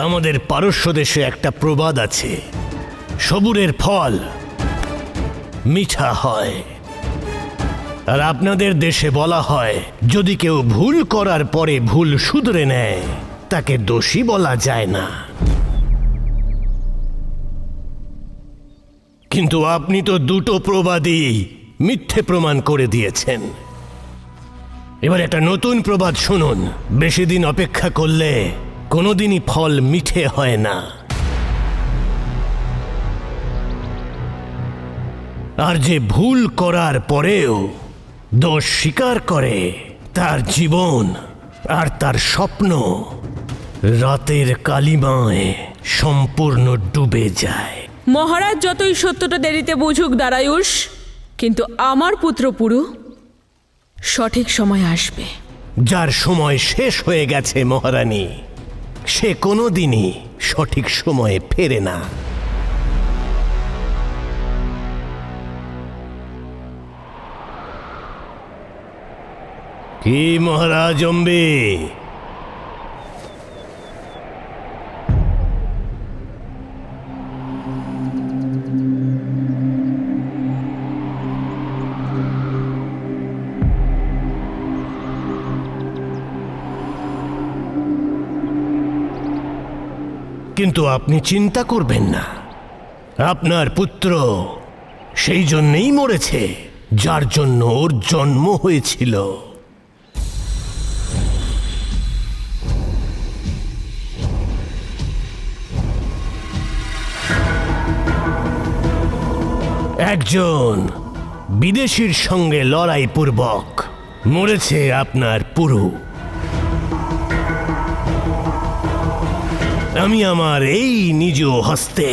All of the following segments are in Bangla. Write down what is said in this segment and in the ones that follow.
আমাদের পারস্য দেশে একটা প্রবাদ আছে, সবুরের ফল মিঠা হয়। আর আপনাদের দেশে বলা হয়, যদি কেউ ভুল করার পরে ভুল শুধরে নেয় তাকে দোষী বলা যায় না। কিন্তু আপনি তো দুটো প্রবাদই মিথ্যে প্রমাণ করে দিয়েছেন। এবার একটা নতুন প্রবাদ শুনুন, বেশি দিন অপেক্ষা করলে কোনোদিনই ফল মিঠে হয় না। আর যে ভুল করার পরেও দোষ স্বীকার করে, তার জীবন আর তার স্বপ্ন রাতের কালিমায় সম্পূর্ণ ডুবে যায়। মহারাজ যতই সত্যটা দেরিতে বুঝুক দারায়ুষ, কিন্তু আমার পুত্র পুরু সঠিক সময় আসবে। যার সময় শেষ হয়ে গেছে মহারানী, সে কোনোদিনই সঠিক সময়ে ফেরে না। কি মহারাজ অম্বে, কিন্তু আপনি চিন্তা করবেন না, আপনার পুত্র সেই জন্যেই মরেছে যার জন্য ওর জন্ম হয়েছিল। একজন বিদেশির সঙ্গে লড়াই পূর্বক মরেছে আপনার পুরু। আমি আমার এই নিজ হস্তে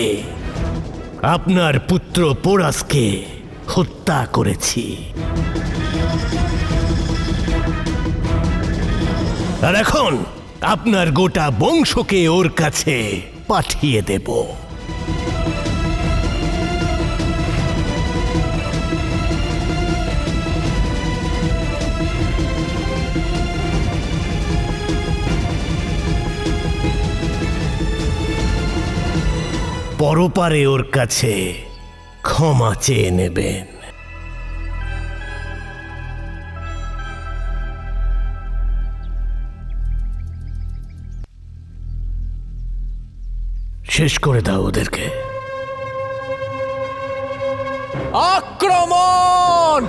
আপনার পুত্র পোরাসকে হত্যা করেছি। আর এখন আপনার গোটা বংশকে ওর কাছে পাঠিয়ে দেব। পরপারে ওর কাছে ক্ষমা চেয়ে নেবেন। শেষ করে দাও ওদেরকে। আক্রমণ!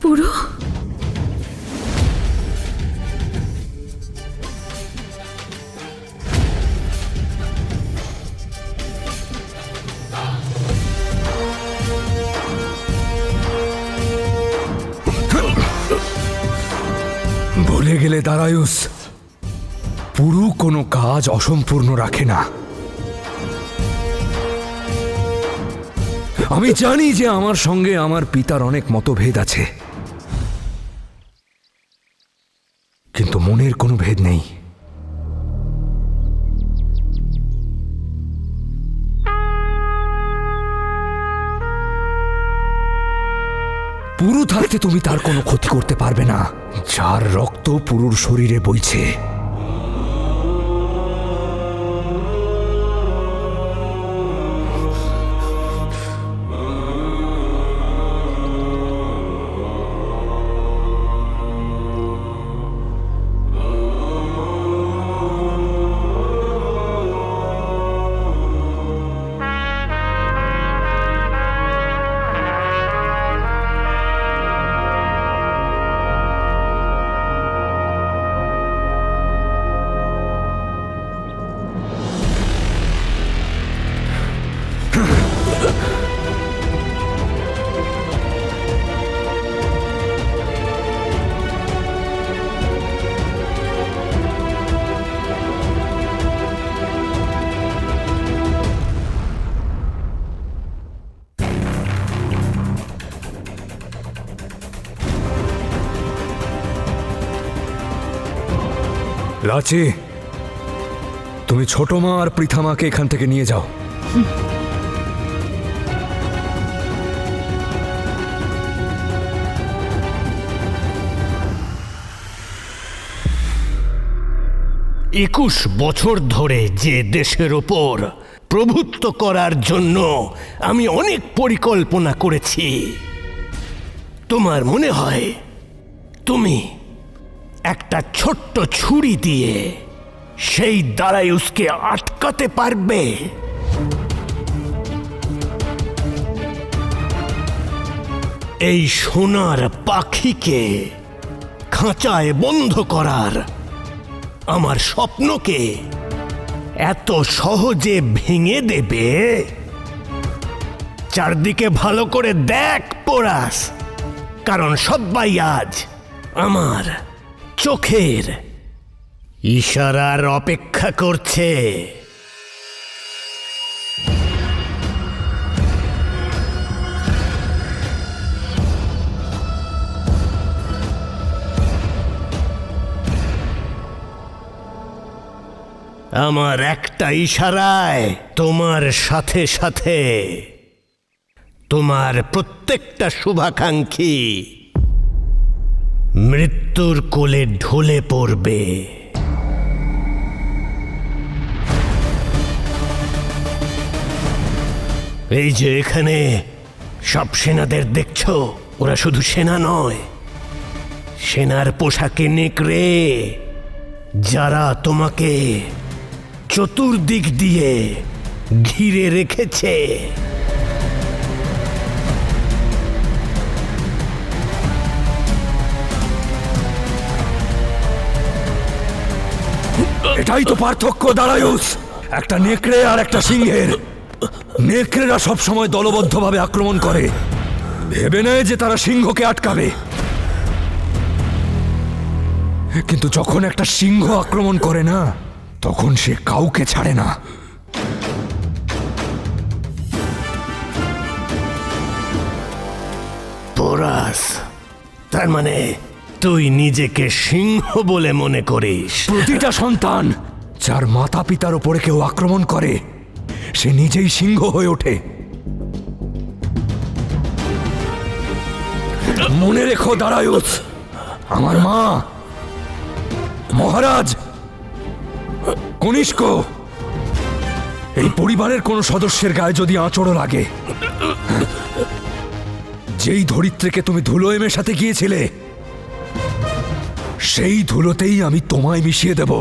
পুরু, ভুলে গেলে দারায়ুস, পুরু কোনো কাজ অসম্পূর্ণ রাখে না। আমি জানি যে আমার সঙ্গে আমার পিতার অনেক মতভেদ আছে, কিন্তু মনের কোনো ভেদ নেই। পুরু থাকতে তুমি তার কোনো ক্ষতি করতে পারবে না। যার রক্ত পুরুর শরীরে বইছে, রাচি, তুমি ছোট মা আর পৃথামাকে এখান থেকে নিয়ে যাও। একুশ বছর ধরে যে দেশের ওপর প্রভুত্ব করার জন্য আমি অনেক পরিকল্পনা করেছি, তোমার মনে হয় তুমি একটা ছোট্ট ছুরি দিয়ে সেই দারায়ুসকে আটকাতে পারবে? এই সোনার পাখিকে খাঁচায় বন্ধ করার আমার স্বপ্নকে এত সহজে ভেঙে দেবে? চারদিকে ভালো করে দেখ পোরাস, কারণ সবাই আজ আমার চোখের ইশারার অপেক্ষা করছে। আমার একটা ইশারায় তোমার সাথে সাথে তোমার প্রত্যেকটা শুভাকাঙ্ক্ষী মৃত্যুর কোলে ঢলে পড়বে। এই যে এখানে সব সেনাদের দেখছো, ওরা শুধু সেনা নয়, সেনার পোশাকে নেকড়ে, যারা তোমাকে চতুর্দিক দিয়ে ঘিরে রেখেছে। এটাই তো পার্থক্য দারায়ুস, একটা নেকড়ে আর একটা সিংহের। নেকড়েরা সবসময় দলবদ্ধভাবে আক্রমণ করে, ভেবে নেয় যে তারা সিংহকে আটকাবে। কিন্তু যখন একটা সিংহ আক্রমণ করে না, তখন সে কাউকে ছাড়ে না। পোরাস, তার মানে তুই নিজেকে সিংহ বলে মনে করিস? প্রতিটা সন্তান যার মাতা পিতার ওপরে কেউ আক্রমণ করে, সে নিজেই সিংহ হয়ে ওঠে। মনে রেখো দারায়ুস, আমার মা, মহারাজ, কনিষ্ক, এই পরিবারের কোন সদস্যের গায়ে যদি আঁচড়ও লাগে, যেই ধরিত্রীকে তুমি ধুলোয় মেশাতে গিয়েছিলে, সেই ধুলোতেই আমি তোমায় মিশিয়ে দেব।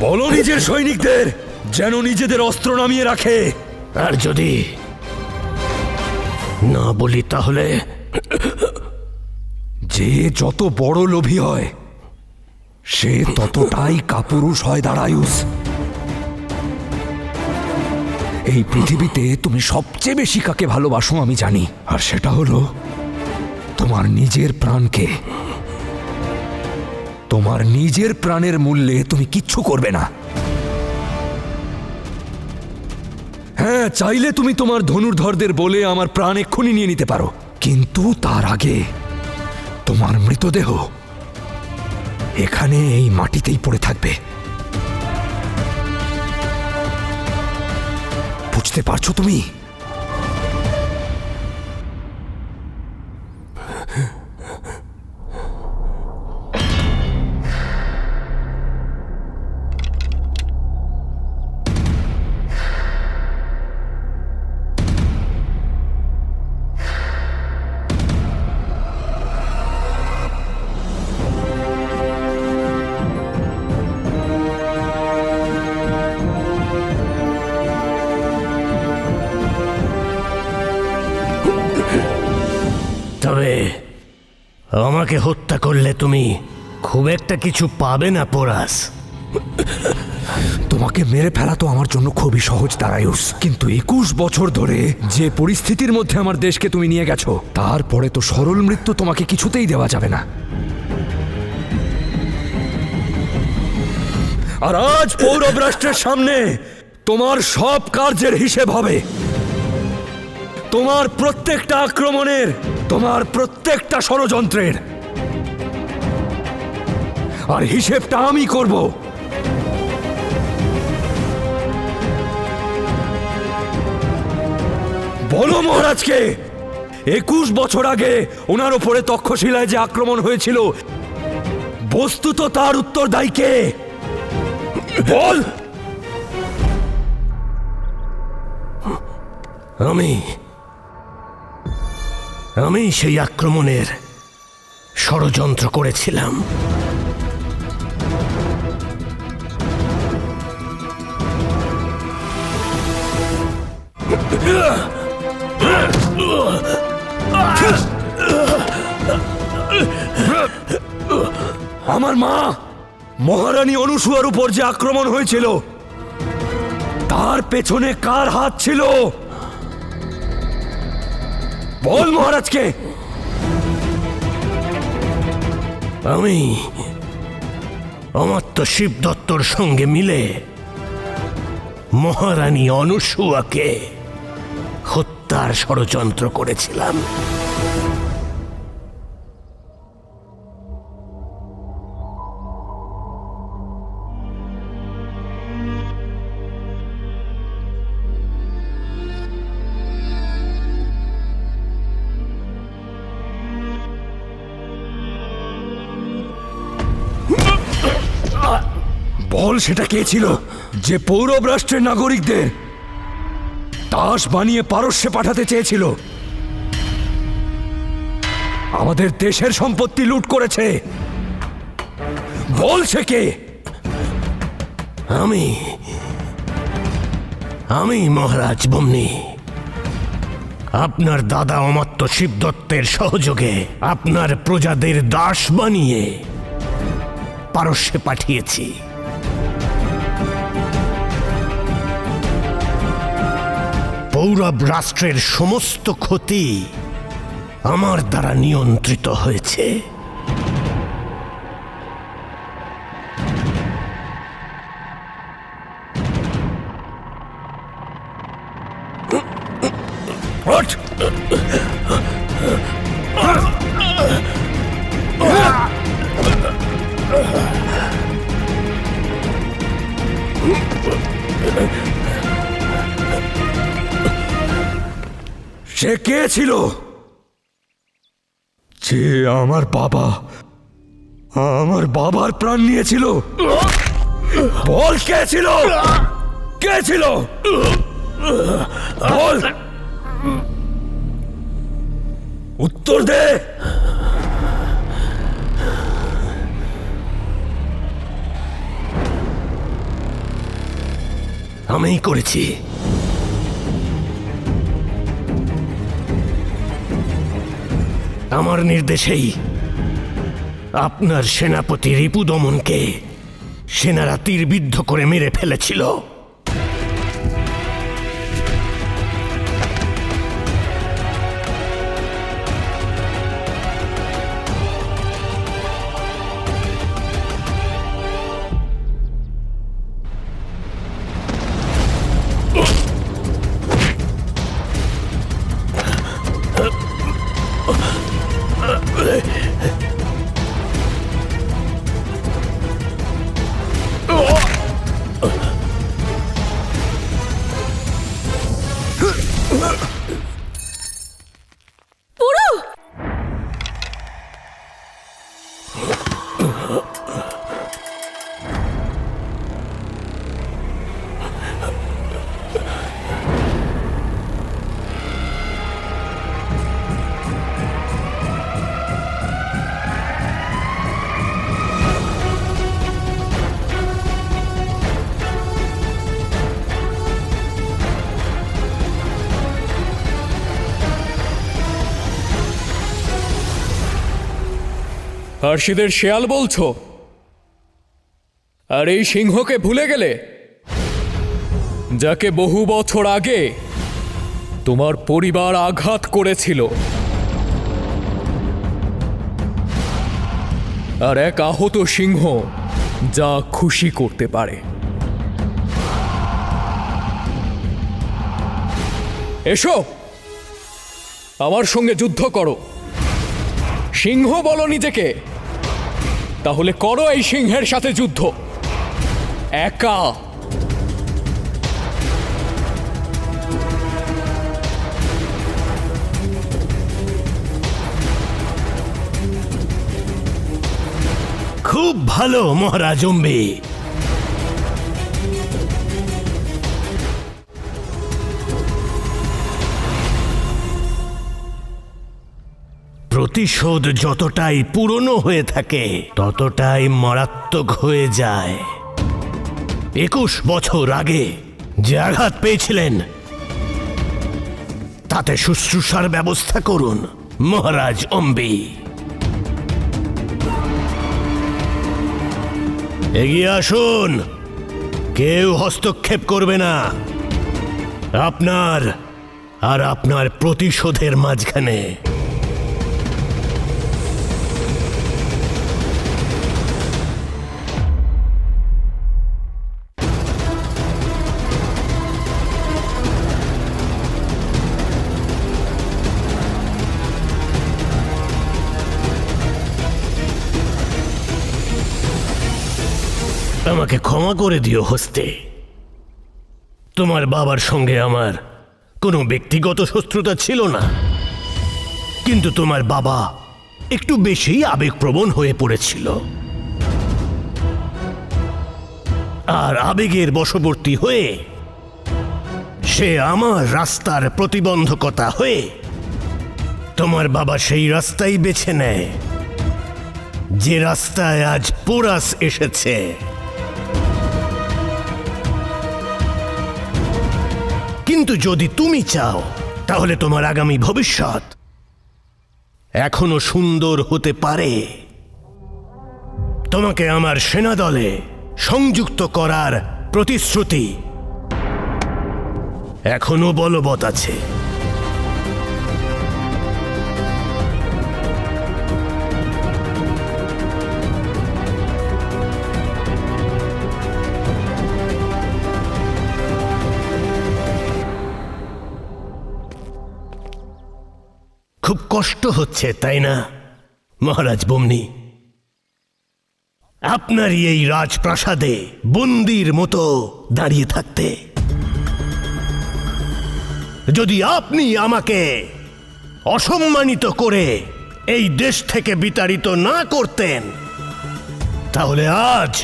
বলো নিজের সৈনিকদের যেন নিজেদের অস্ত্র নামিয়ে রাখে। আর যদি না বলি তাহলে? যে যত বড় লোভী হয়, সে ততটাই কাপুরুষ হয় দারায়ুস। এই পৃথিবীতে তুমি সবচেয়ে বেশি কাকে ভালোবাসো আমি জানি, আর সেটা হলো তোমার নিজের প্রাণকে। তোমার নিজের প্রাণের মূল্যে তুমি কিচ্ছু করবে না। হ্যাঁ, চাইলে তুমি তোমার ধনুর্ধরদের বলে আমার প্রাণ এক্ষুনি নিয়ে নিতে পারো, কিন্তু তার আগে তোমার মৃতদেহ এখানে এই মাটিতেই পড়ে থাকবে। বুঝতে পারছো তুমি? তবে আমাকে হত্যা করলে তুমি খুব একটা কিছু পাবে না পোরাস। তোমাকে মেরে ফেলা তো আমার জন্য খুবই সহজ দারায়ুস, কিন্তু 21 বছর ধরে যে পরিস্থিতির মধ্যে আমার দেশকে তুমি নিয়ে গেছো, তারপরে তো সরল মৃত্যু তোমাকে কিছুতেই দেওয়া যাবে না। আর আজ পৌরব রাষ্ট্রের সামনে তোমার সব কার্যের হিসেব হবে। তোমার প্রত্যেকটা আক্রমণের, তোমার প্রত্যেকটা ষড়যন্ত্রের, আর হিসেবটা আমি করব। বলো মহারাজকে 21 বছর আগে ওনার ওপরে তক্ষশিলায় যে আক্রমণ হয়েছিল, বস্তুত তার উত্তরদায়ী কে? বল। আমি সেই আক্রমণের ষড়যন্ত্র করেছিলাম। আমার মা মহারানী অনুসূয়ার উপর যে আক্রমণ হয়েছিল, তার পেছনে কার হাত ছিল? বল মহারাজকে। আমি অমাত্য শিব দত্তর সঙ্গে মিলে মহারানী অনুসূয়াকে হত্যার ষড়যন্ত্র করেছিলাম। বল সেটা কে ছিল যে পৌরব রাষ্ট্রের নাগরিকদের তাস বানিয়ে পারস্যে পাঠাতে চেয়েছিল, আমাদের দেশের সম্পত্তি লুট করেছে? বল সে কে? আমি মহারাজ বম্নি, আপনার দাদা অমাত্য শিব দত্তের সহযোগে আপনার প্রজাদের দাস বানিয়ে পারস্যে পাঠিয়েছি। পৌরব রাষ্ট্রের সমস্ত ক্ষতি আমার দ্বারা নিয়ন্ত্রিত হয়েছে। ওঠ! সে কে ছিল যে আমার বাবার প্রাণ নিয়েছিল? বল কে ছিল? কে ছিল? বল, উত্তর দে। আমিই করেছি। আমার নির্দেশেই আপনার সেনাপতি রিপুদমনকে সেনারা তীরবিদ্ধ করে মেরে ফেলেছিল। ফার্সিদের শেয়াল বলছো? আর এই সিংহকে ভুলে গেলে, যাকে বহু বছর আগে তোমার পরিবার আঘাত করেছিল? আর এক আহত সিংহ যা খুশি করতে পারে। এসো, আমার সঙ্গে যুদ্ধ করো। সিংহ বলো নিজেকে, তাহলে করো এই সিংহের সাথে যুদ্ধ একা। খুব ভালো মহারাজ অম্বি। প্রতিশোধ যতটাই পুরনো হয়ে থাকে ততটাই মারাত্মক হয়ে যায়। 21 বছর আগে যে আঘাত পেয়েছিলেন তাতে শুশ্রূষার ব্যবস্থা করুন মহারাজ অম্বি। এগিয়ে আসুন, কেউ হস্তক্ষেপ করবে না আপনার আর আপনার প্রতিশোধের মাঝখানে। আমাকে ক্ষমা করে দিও হস্তে। তোমার বাবার সঙ্গে আমার কোনো ব্যক্তিগত শত্রুতা ছিল না, কিন্তু তোমার বাবা একটু বেশি আবেগপ্রবণ হয়ে পড়েছিল, আর আবেগের বশবর্তী হয়ে সে আমার রাস্তার প্রতিবন্ধকতা হয়ে তোমার বাবা সেই রাস্তাই বেছে নেয় যে রাস্তায় আজ পোরাস এসেছে। কিন্তু যদি তুমি চাও তাহলে তোমার আগামী ভবিষ্যৎ এখনো সুন্দর হতে পারে। তোমাকে আমার সেনাদলে সংযুক্ত করার প্রতিশ্রুতি এখনো বলবৎ আছে। খুব কষ্ট হচ্ছে তাই না মহারাজ বমনি? আপনারই এই রাজপ্রাসাদে বন্দির মতো দাঁড়িয়ে থাকতে। যদি আপনি আমাকে অসম্মানিত করে এই দেশ থেকে বিতাড়িত না করতেন তাহলে আজ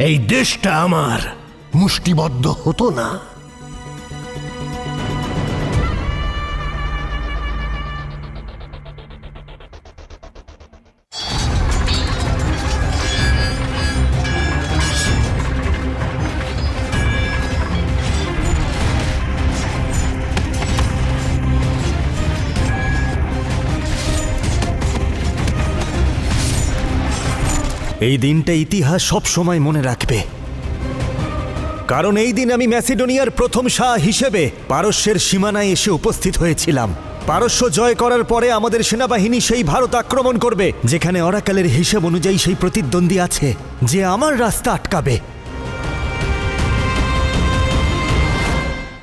এই দেশটা আমার মুষ্টিবদ্ধ হতো না। এই দিনটা ইতিহাস সব সময় মনে রাখবে, কারণ এই দিন আমি ম্যাসিডোনিয়ার প্রথম শাহ হিসেবে পারস্যের সীমানায় এসে উপস্থিত হয়েছিলাম। পারস্য জয় করার পরে আমাদের সেনাবাহিনী সেই ভারত আক্রমণ করবে যেখানে অরাকালের হিসেব অনুযায়ী সেই প্রতিদ্বন্দ্বী আছে যে আমার রাস্তা আটকাবে।